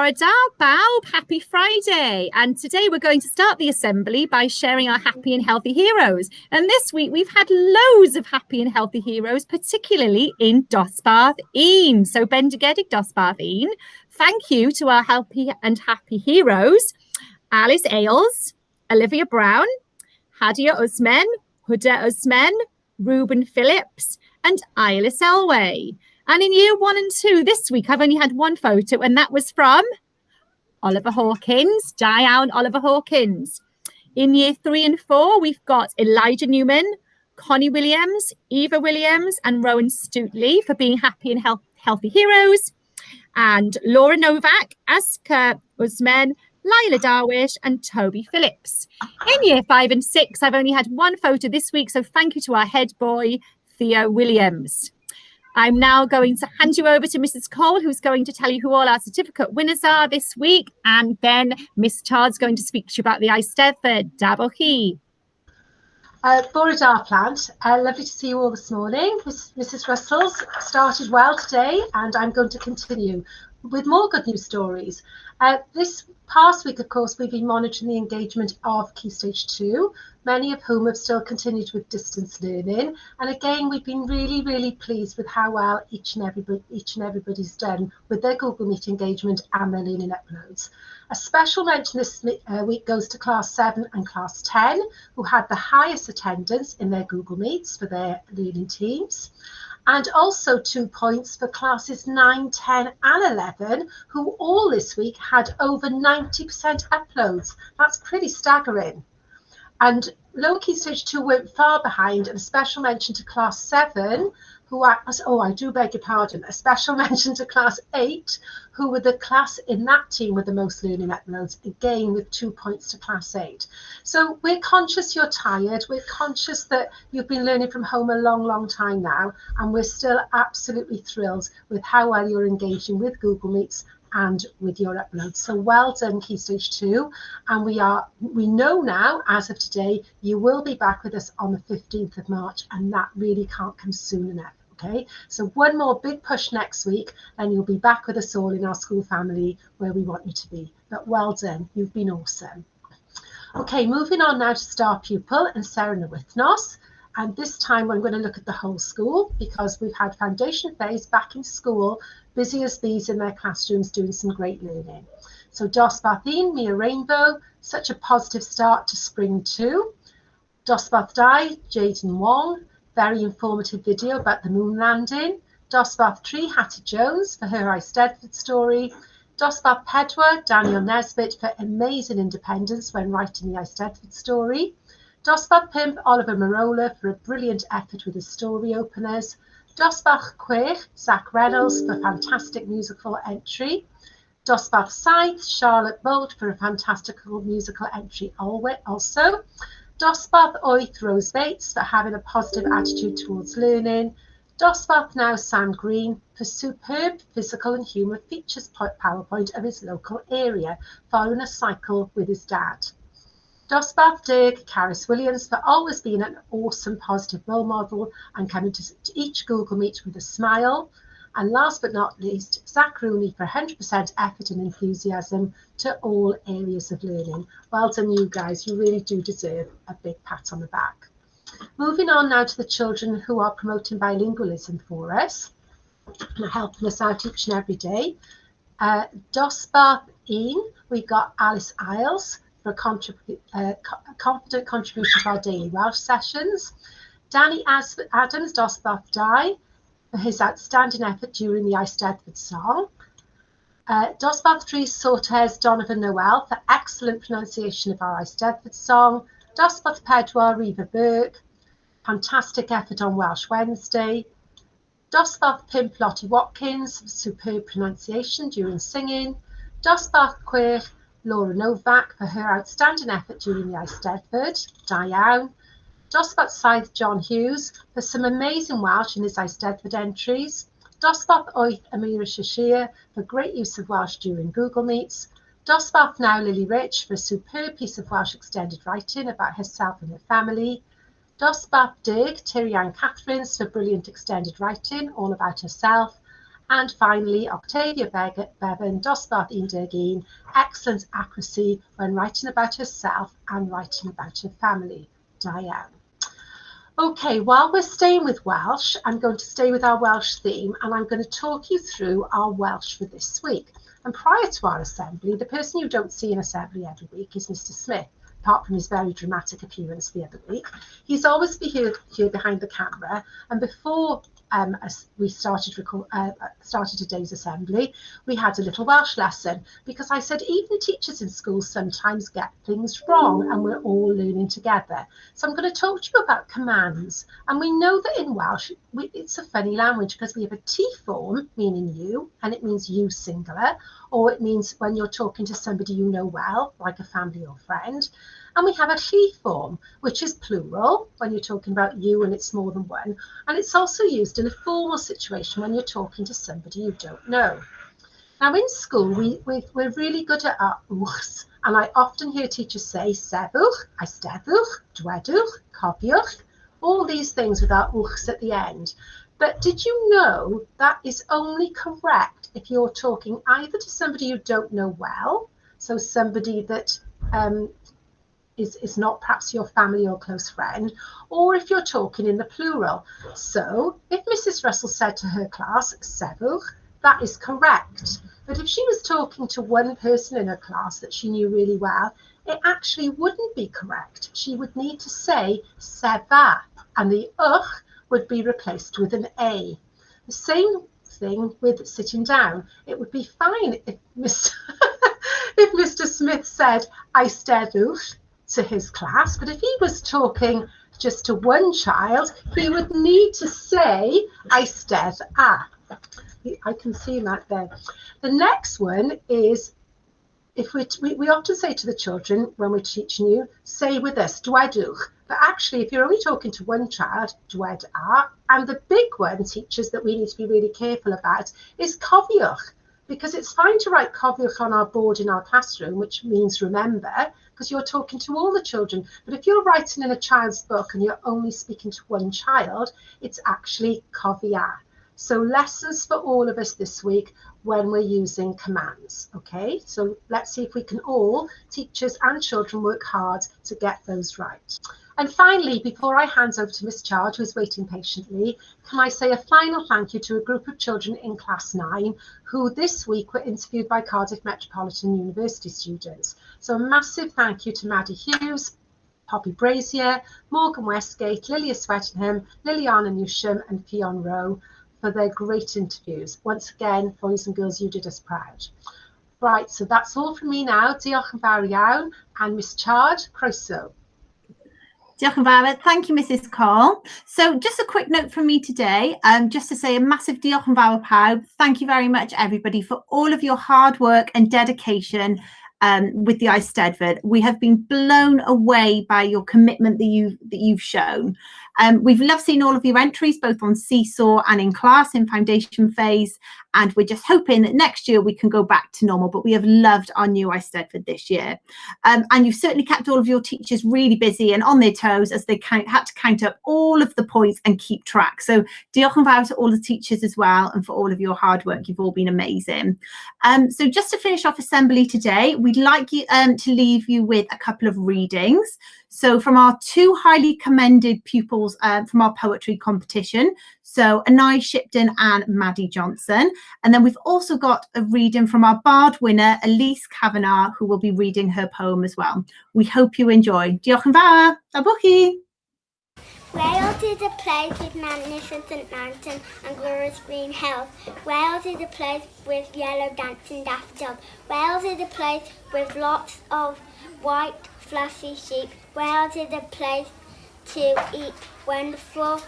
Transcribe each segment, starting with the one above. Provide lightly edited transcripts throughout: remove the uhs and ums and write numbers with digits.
Bore da bawb, happy Friday. And today we're going to start the assembly by sharing our happy and healthy heroes. And this week we've had loads of happy and healthy heroes, particularly in Dosbarth Un. So Bendigedig Dosbarth Un. Thank you to our healthy and happy heroes, Alice Ailes, Olivia Brown, Hadia Usman, Huda Usman, Reuben Phillips, and Ilis Elway. And in year 1 and 2 this week, I've only had one photo, and that was from Oliver Hawkins, Diane Oliver Hawkins. In year 3 and 4, we've got Elijah Newman, Connie Williams, Eva Williams, and Rowan Stutley for being happy and healthy heroes. And Laura Novak, Aska Usman, Lila Darwish, and Toby Phillips. In year 5 and 6, I've only had one photo this week, so thank you to our head boy, Theo Williams. I'm now going to hand you over to Mrs. Cole, who's going to tell you who all our certificate winners are this week. And then Miss Todd's going to speak to you about the Eisteddfod Dabochi. Bore da plant, lovely to see you all this morning. Mrs. Russell's started well today, and I'm going to continue with more good news stories. This past week, of course, we've been monitoring the engagement of Key Stage 2, many of whom have still continued with distance learning. And again, we've been really pleased with how well each and everybody's done with their Google Meet engagement and their learning uploads. A special mention this week goes to Class 7 and Class 10, who had the highest attendance in their Google Meets for their learning teams. And also 2 points for classes 9, 10 and 11, who all this week had over 90% uploads. That's pretty staggering. And Lower Key Stage 2 weren't far behind, and a special mention to Class 7, I do beg your pardon, a special mention to Class 8, who were the class in that team with the most learning uploads, again with 2 points to Class 8. So we're conscious you're tired, we're conscious that you've been learning from home a long time now, and we're still absolutely thrilled with how well you're engaging with Google Meets and with your uploads. So well done, Key Stage 2, and we know now, as of today, you will be back with us on the 15th of March, and that really can't come soon enough. Okay, so one more big push next week, and you'll be back with us all in our school family where we want you to be. But well done, you've been awesome. Okay, moving on now to Star Pupil and Sarah Wythnos. And this time I'm going to look at the whole school, because we've had foundation phase back in school, busy as bees in their classrooms doing some great learning. So Dosbarth Un, Mia Rainbow, such a positive start to spring 2. Dosbarth Dau, Jaden Wong, very informative video about the moon landing. Dosbarth Tri, Hattie Jones for her Eisteddfod story. Dosbarth Pedwar, Daniel Nesbitt for amazing independence when writing the Eisteddfod story. Dosbarth Pump, Oliver Marola for a brilliant effort with his story openers. Dosbarth Chwech, Zach Reynolds for fantastic musical entry. Dosbarth Saith, Charlotte Bolt for a fantastical musical entry also. Dosbarth Wyth, Rose Bates for having a positive attitude towards learning. Dosbarth Now, Sam Green for superb physical and humour features PowerPoint of his local area, following a cycle with his dad. Dosbarth Dirk, Caris Williams for always being an awesome positive role model and coming to each Google Meet with a smile. And last but not least, Zach Rooney for 100% effort and enthusiasm to all areas of learning. Well done, you guys. You really do deserve a big pat on the back. Moving on now to the children who are promoting bilingualism for us and helping us out each and every day. Dosbarth Un, we've got Alice Ailes for a confident contribution to our daily Welsh sessions. Danny Adams, Dosbarth Dau, for his outstanding effort during the Eisteddfod song. Dosbarth Tri Sortes, Donovan Noel for excellent pronunciation of our Eisteddfod song. Dosbarth Pedwar, Reva Burke, fantastic effort on Welsh Wednesday. Dosbarth Pump, Lottie Watkins, superb pronunciation during singing. Dosbarth Chwech, Laura Novak for her outstanding effort during the Eisteddfod. Diane. Dosbarth Saith, John Hughes for some amazing Welsh in his Eisteddfod entries. Dosbarth Wyth, Amira Shashir for great use of Welsh during Google Meets. Dosbarth Now, Lily Rich for a superb piece of Welsh extended writing about herself and her family. Dosbarth Dirk, Tyrian Catherines for brilliant extended writing all about herself. And finally, Octavia Bevan, dosbarth 11, excellent accuracy when writing about herself and writing about her family, Diane. Okay, while we're staying with Welsh, I'm going to stay with our Welsh theme, and I'm going to talk you through our Welsh for this week. And prior to our assembly, the person you don't see in assembly every week is Mr. Smith. Apart from his very dramatic appearance the other week, he's always here behind the camera. And before as we started today's assembly, we had a little Welsh lesson, because I said even teachers in schools sometimes get things wrong, and we're all learning together. So I'm going to talk to you about commands. And we know that in Welsh, it's a funny language, because we have a T form, meaning you, and it means you singular, or it means when you're talking to somebody you know well, like a family or friend. And we have a he form, which is plural when you're talking about you and it's more than one. And it's also used in a formal situation when you're talking to somebody you don't know. Now in school, we're really good at our wchs, and I often hear teachers say sefwch, eisteddwch, dwedwch, cofiwch, all these things with our wchs at the end. But did you know that is only correct if you're talking either to somebody you don't know well, so somebody that is not perhaps your family or close friend, or if you're talking in the plural. So if Mrs. Russell said to her class, sefwch, that is correct. But if she was talking to one person in her class that she knew really well, it actually wouldn't be correct. She would need to say sefa, and the would be replaced with an A. The same thing with sitting down. It would be fine if Mr. Smith said eisteddwch to his class, but if he was talking just to one child, he would need to say eisteddwch. I can see that there. The next one is, if we often say to the children when we're teaching you, say with us, dwedwch. But actually, if you're only talking to one child, dwed a. And the big one, teachers, that we need to be really careful about is cofiwch, because it's fine to write cofiwch on our board in our classroom, which means remember, because you're talking to all the children. But if you're writing in a child's book and you're only speaking to one child, it's actually cofia. So lessons for all of us this week when we're using commands. Okay, so let's see if we can all, teachers and children, work hard to get those right. And finally, before I hand over to Miss Charge, who's waiting patiently, can I say a final thank you to a group of children in Class 9 who this week were interviewed by Cardiff Metropolitan University students. So a massive thank you to Maddie Hughes, Poppy Brazier, Morgan Westgate, Lilia Swettenham, Liliana Newsham and Fionn Rowe for their great interviews. Once again, boys and girls, you did us proud. Right, so that's all from me now. Diolch yn fawr iawn, and Miss Charge, croeso. Diolch yn fawr. Thank you, Mrs. Cole. So just a quick note from me today, just to say a massive diolch yn fawr pawb. Thank you very much, everybody, for all of your hard work and dedication with the Eisteddfod. We have been blown away by your commitment that you've shown. We've loved seeing all of your entries, both on Seesaw and in class in foundation phase. And we're just hoping that next year we can go back to normal, but we have loved our new Eisteddfod this year. And you've certainly kept all of your teachers really busy and on their toes as they had to count up all of the points and keep track. So diolch yn fawr to all the teachers as well, and for all of your hard work. You've all been amazing. So just to finish off assembly today, we'd like you to leave you with a couple of readings. So from our two highly commended pupils from our poetry competition, so Anai Shipton and Maddie Johnson. And then we've also got a reading from our bard winner, Elise Kavanagh, who will be reading her poem as well. We hope you enjoy. Diolch yn fawr. Abwchi. Wales is a place with magnificent mountains and glorious green hills. Wales is a place with yellow dancing daffodils. Wales is a place with lots of white fluffy sheep. Wales is a place to eat wonderful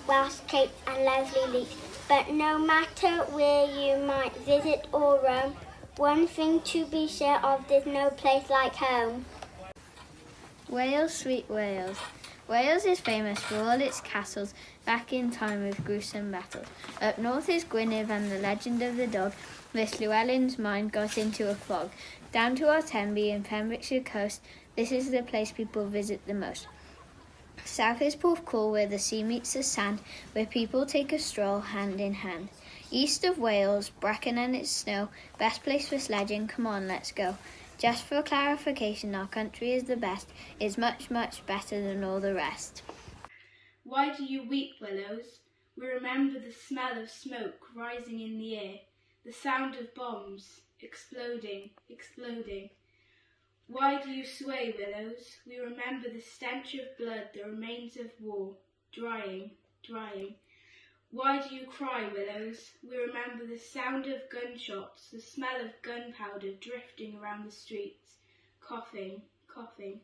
Welsh cakes and lovely leeks. But no matter where you might visit or roam, one thing to be sure of, there's no place like home. Wales, sweet Wales. Wales is famous for all its castles back in time with gruesome battles. Up north is Gwynedd and the legend of the dog, where Llewellyn's mind got into a fog. Down to our Tenby and Pembrokeshire coast, this is the place people visit the most. South is Porthcawl, where the sea meets the sand, where people take a stroll hand in hand. East of Wales, Brecon and its snow, best place for sledging, come on, let's go. Just for clarification, our country is the best, it's much, much better than all the rest. Why do you weep, willows? We remember the smell of smoke rising in the air, the sound of bombs exploding, exploding. Why do you sway, willows? We remember the stench of blood, the remains of war, drying, drying. Why do you cry, willows? We remember the sound of gunshots, the smell of gunpowder drifting around the streets, coughing, coughing.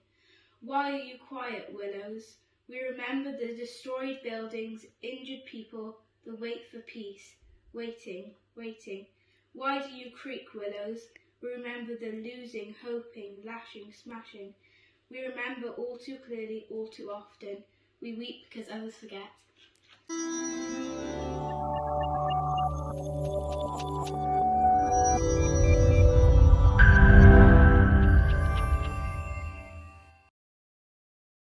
Why are you quiet, willows? We remember the destroyed buildings, injured people, the wait for peace, waiting, waiting. Why do you creak, willows? We remember the losing, hoping, lashing, smashing. We remember all too clearly, all too often. We weep because others forget.